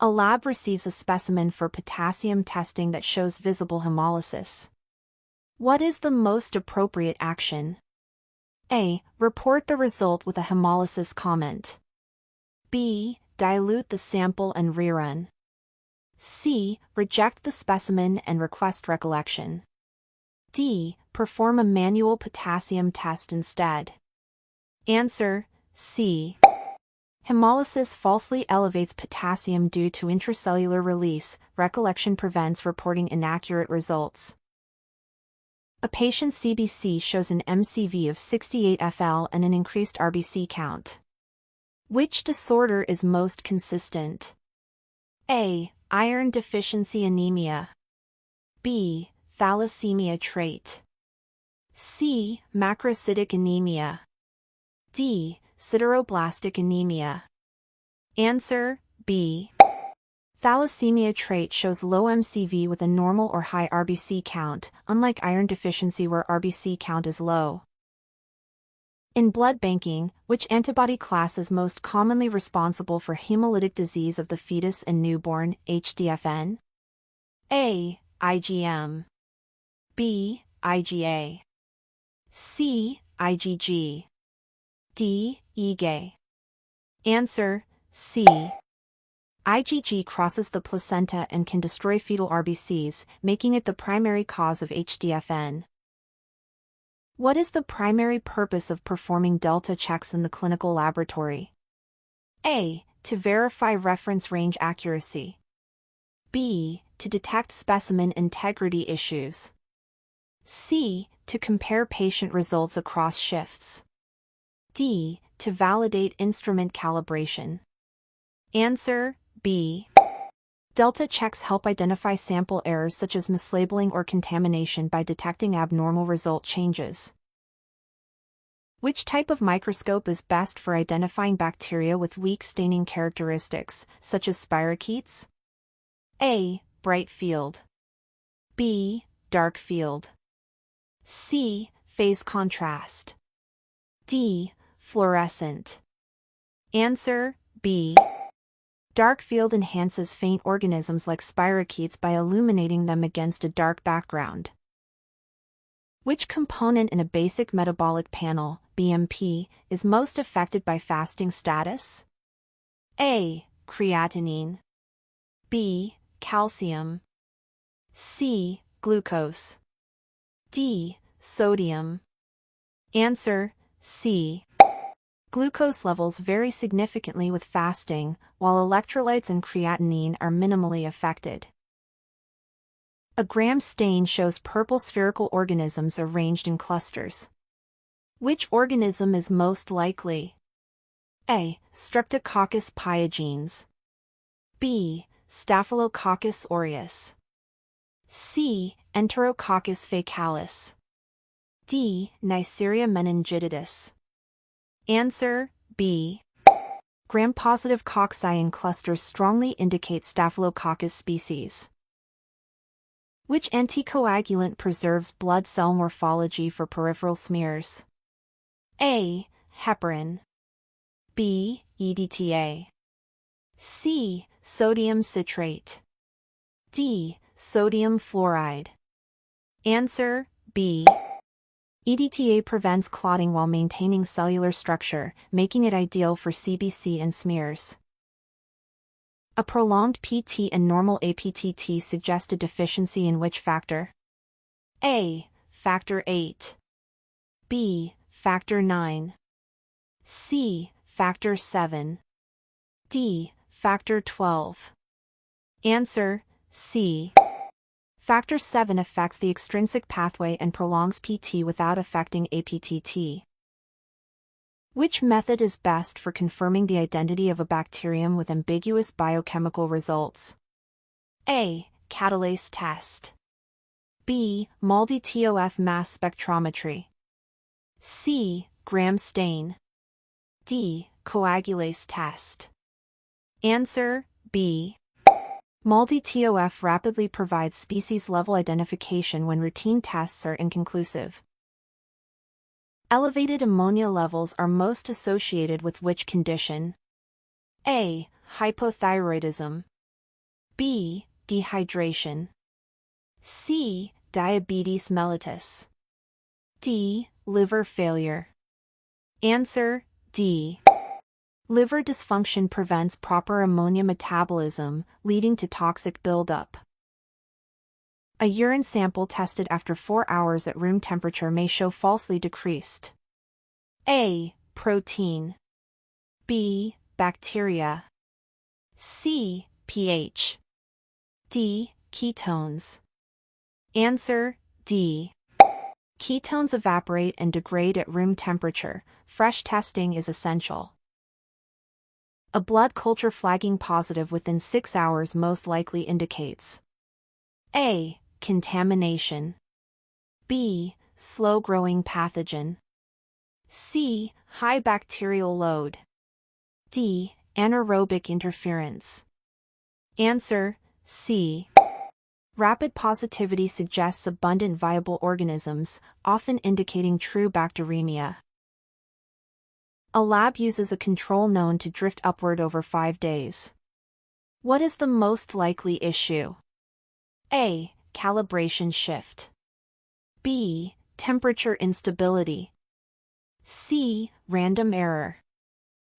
A lab receives a specimen for potassium testing that shows visible hemolysis. What is the most appropriate action? A. Report the result with a hemolysis comment. B. Dilute the sample and rerun. C. Reject the specimen and request recollection. D. Perform a manual potassium test instead. Answer: C. Hemolysis falsely elevates potassium due to intracellular release. Recollection prevents reporting inaccurate results. A patient's CBC shows an MCV of 68 FL and an increased RBC count. Which disorder is most consistent? A. Iron deficiency anemia. B. Thalassemia trait. C. Macrocytic anemia. D. Sideroblastic anemia. Answer: B. Thalassemia trait shows low MCV with a normal or high RBC count, unlike iron deficiency where RBC count is low. In blood banking, which antibody class is most commonly responsible for hemolytic disease of the fetus and newborn, HDFN? A. IgM. B. IgA. C. IgG. D. IgA. Answer: C. IgG crosses the placenta and can destroy fetal RBCs, making it the primary cause of HDFN. What is the primary purpose of performing delta checks in the clinical laboratory? A. To verify reference range accuracy. B. To detect specimen integrity issues. C. To compare patient results across shifts. D. To validate instrument calibration. Answer: B. Delta checks help identify sample errors such as mislabeling or contamination by detecting abnormal result changes. Which type of microscope is best for identifying bacteria with weak staining characteristics, such as spirochetes? A. Bright field. B. Dark field. C. Phase contrast. D. Fluorescent. Answer: B. Dark field enhances faint organisms like spirochetes by illuminating them against a dark background. Which component in a basic metabolic panel, BMP, is most affected by fasting status? A. Creatinine. B. Calcium. C. Glucose. D. Sodium. Answer: C. Glucose levels vary significantly with fasting, while electrolytes and creatinine are minimally affected. A Gram stain shows purple spherical organisms arranged in clusters. Which organism is most likely? A. Streptococcus pyogenes. B. Staphylococcus aureus. C. Enterococcus faecalis. D. Neisseria meningitidis. Answer: B. Gram-positive cocci in clusters strongly indicate Staphylococcus species. Which anticoagulant preserves blood cell morphology for peripheral smears? A. Heparin. B. EDTA. C. Sodium citrate. D. Sodium fluoride. Answer: B. EDTA prevents clotting while maintaining cellular structure, making it ideal for CBC and smears. A prolonged PT and normal APTT suggest a deficiency in which factor? A. Factor VIII. B. Factor IX. C. Factor VII. D. Factor XII. Answer: C. Factor VII affects the extrinsic pathway and prolongs PT without affecting APTT. Which method is best for confirming the identity of a bacterium with ambiguous biochemical results? A. Catalase test. B. MALDI-TOF mass spectrometry. C. Gram stain. D. Coagulase test. Answer: B. MALDI-TOF rapidly provides species-level identification when routine tests are inconclusive. Elevated ammonia levels are most associated with which condition? A. Hypothyroidism. B. Dehydration. C. Diabetes mellitus. D. Liver failure. Answer D. Liver dysfunction prevents proper ammonia metabolism, leading to toxic buildup. A urine sample tested after 4 hours at room temperature may show falsely decreased A. Protein. B. Bacteria. C. pH. D. Ketones. Answer D. Ketones evaporate and degrade at room temperature. Fresh testing is essential. A blood culture flagging positive within 6 hours most likely indicates A. Contamination. B. Slow-growing pathogen. C. High bacterial load. D. Anaerobic interference. Answer C. Rapid positivity suggests abundant viable organisms, often indicating true bacteremia. A lab uses a control known to drift upward over 5 days. What is the most likely issue? A. Calibration shift. B. Temperature instability. C. Random error.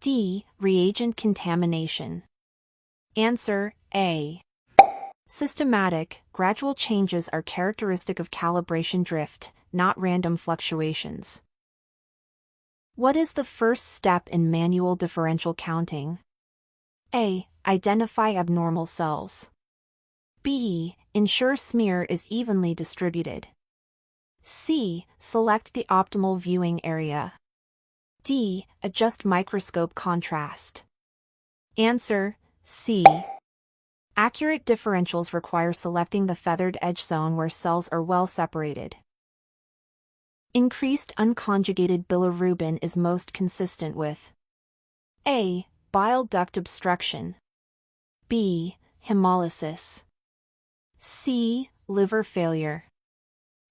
D. Reagent contamination. Answer A. Systematic, gradual changes are characteristic of calibration drift, not random fluctuations. What is the first step in manual differential counting? A. Identify abnormal cells. B. Ensure smear is evenly distributed. C. Select the optimal viewing area. D. Adjust microscope contrast. Answer C. Accurate differentials require selecting the feathered edge zone where cells are well separated. Increased unconjugated bilirubin is most consistent with A. Bile duct obstruction. B. Hemolysis. C. Liver failure.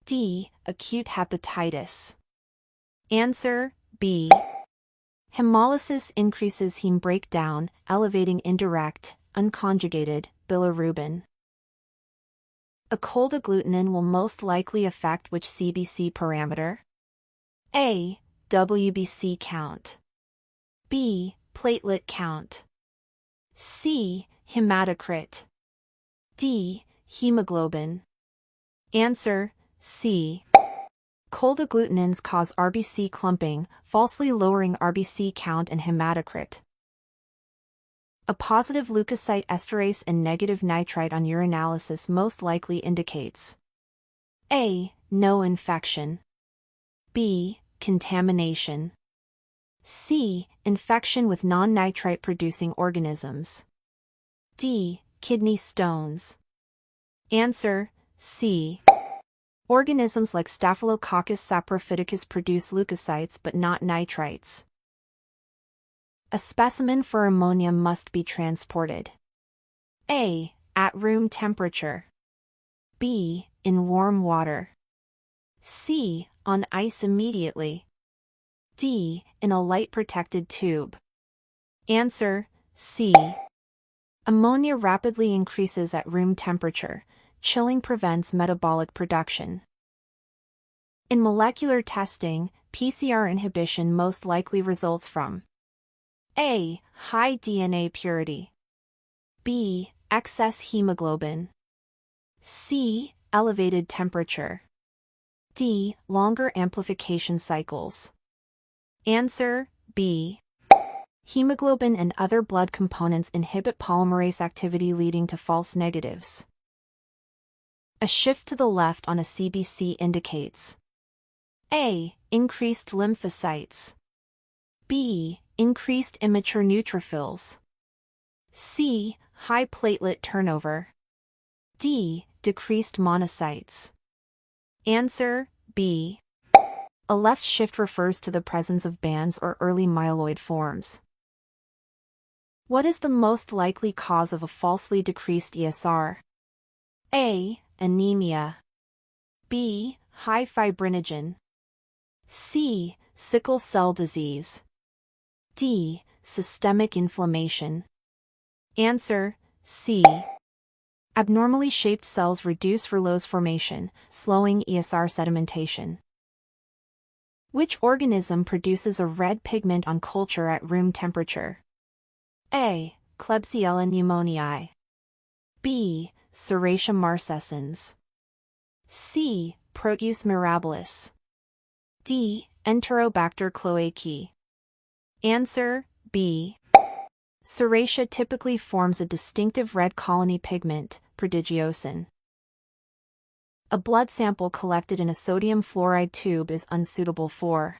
D. Acute hepatitis. Answer B. Hemolysis increases heme breakdown, elevating indirect, unconjugated, bilirubin. A cold agglutinin will most likely affect which CBC parameter? A. WBC count. B. Platelet count. C. Hematocrit. D. Hemoglobin. Answer C. Cold agglutinins cause RBC clumping, falsely lowering RBC count and hematocrit. A positive leukocyte esterase and negative nitrite on urinalysis most likely indicates A. No infection. B. Contamination. C. Infection with non-nitrite producing organisms. D. Kidney stones. Answer C. Organisms like Staphylococcus saprophyticus produce leukocytes but not nitrites. A specimen for ammonia must be transported. A. At room temperature. B. In warm water. C. On ice immediately. D. In a light-protected tube. Answer C. Ammonia rapidly increases at room temperature. Chilling prevents metabolic production. In molecular testing, PCR inhibition most likely results from A. High DNA purity. B. Excess hemoglobin. C. Elevated temperature. D. Longer amplification cycles. Answer B. Hemoglobin and other blood components inhibit polymerase activity, leading to false negatives. A shift to the left on a CBC indicates A. Increased lymphocytes. B. Increased immature neutrophils. C. High platelet turnover. D. Decreased monocytes. Answer B. A left shift refers to the presence of bands or early myeloid forms. What is the most likely cause of a falsely decreased ESR? A. Anemia. B. High fibrinogen. C. Sickle cell disease. D. Systemic inflammation. Answer C. Abnormally shaped cells reduce Rouleau's formation, slowing ESR sedimentation. Which organism produces a red pigment on culture at room temperature? A. Klebsiella pneumoniae. B. Serratia marcescens. C. Proteus mirabilis. D. Enterobacter cloacae. Answer B. Serratia typically forms a distinctive red colony pigment, prodigiosin. A blood sample collected in a sodium fluoride tube is unsuitable for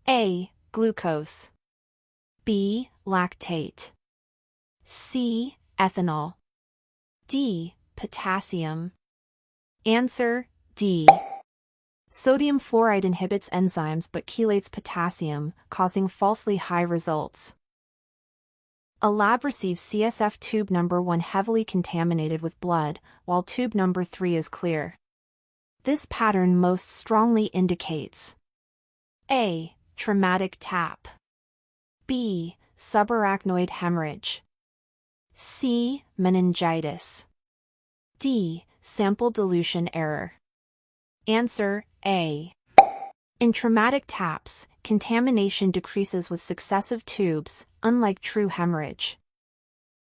A. Glucose. B. Lactate. C. Ethanol. D. Potassium. Answer D. Sodium fluoride inhibits enzymes but chelates potassium, causing falsely high results. A lab receives CSF tube number 1 heavily contaminated with blood, while tube number 3 is clear. This pattern most strongly indicates A. Traumatic tap. B. Subarachnoid hemorrhage. C. Meningitis. D. Sample dilution error. Answer A. In traumatic taps, contamination decreases with successive tubes, unlike true hemorrhage.